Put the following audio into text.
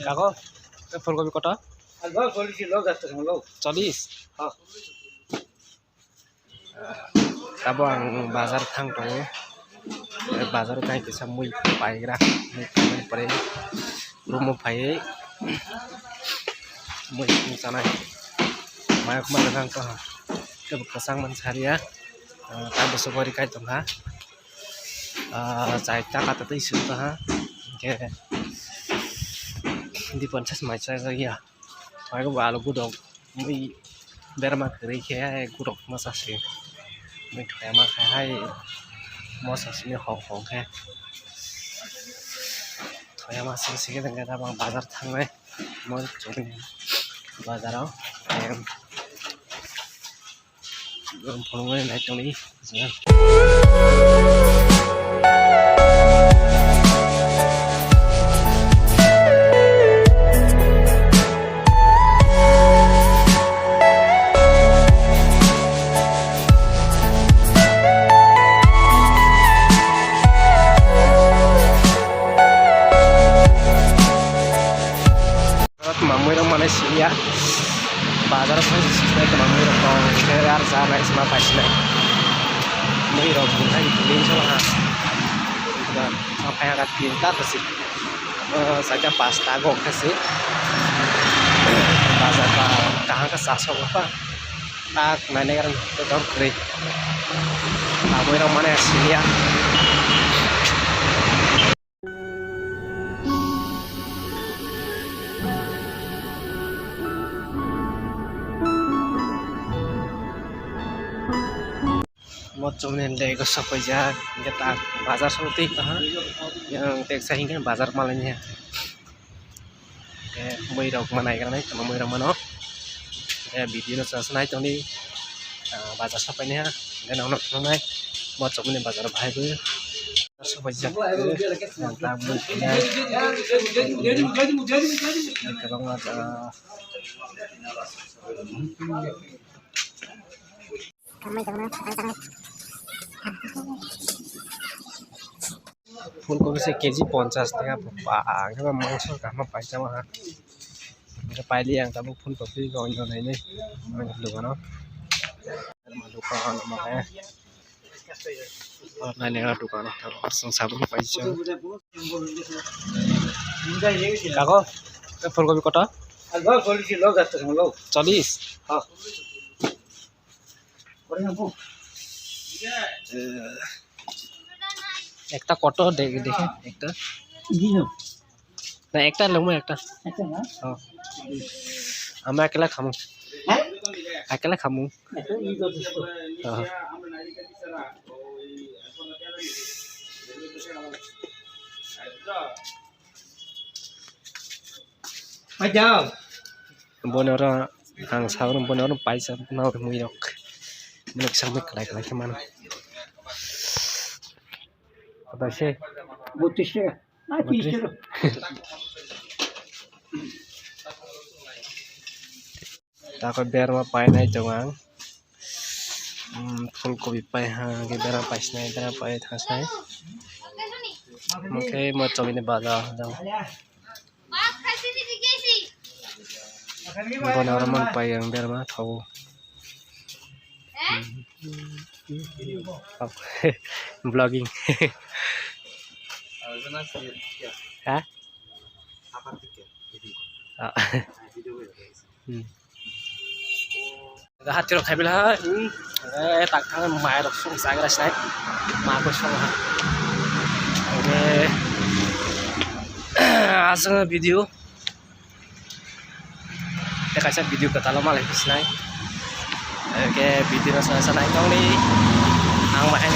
Kako? Fullkopi kota? 40. Tabo ang bazar thang tong bazar thang kisa mui paigra mui pare rumo pai mui sana mai kuma dagang to ke pasang man saria ta boso bori kai tong ha chai ta ka ta isu to ha ke di 50 mai chai ga ya mai ko balu gudok mui berma kri khe gudok masa se mui thaya ma khai hai masa se hong hong khe thaya ma se se ke da bang bazar thangnai mon chori bazarao phone này trong đi mamui orang Malaysia bazar pun sesuai ke mamui orang keluar sana semua pasnya mamui orang pun hari ini cuma sudah sampai agak pintar sih saja pasta gok sih bazar kah ke sasok apa tak mana kan tetap kiri mamui orang Malaysia một trong nên đây có sắp bây giờ người ta bazar seperti itu yang tek saya ingin bazar malahnya kayak mui rok mana kan nih sama mui rok mana kayak video nó selesai trong đi bazar sampai nih kan nong nong này một trong nên bazar bahaya tuh sắp bây giờ yang tamu punya kalau nggak ফুলকপি से KG 50 টাকা পাবা মাংস কামা পাইছা মা পাইলি ang tabu ফুলকপি গঞ্জ নাই নে দোকান দোকান মানে অনলাইন এর দোকান সংসাবন পাইছা কাকো ফুলকপি কত 40 হ্যাঁ একটা কত দেখে একটা না একটা লমু একটা হ্যাঁ আমরা একলা খামু একলা খামু হ্যাঁ Ajaw. Bonora ang saurong bonora paisa na muyok. Minagsamik kalay kemana? Apa sih? Butisnya. Takut biar mah pai naik jawang. Fullkopi pai ha, biar apa sih naik, biar apa thas naik. Mungkin mau coba ini bazar jauh. Bonora man pai yang biar mah tahu. Vlogging. Hah? Hati lo kayak bilang, tak kangen main langsung saya rasa naik, mampus semua. Oke, asal video, kita kasih video ke dalam malah naik. Oke, video selesai naik dong nih, ang main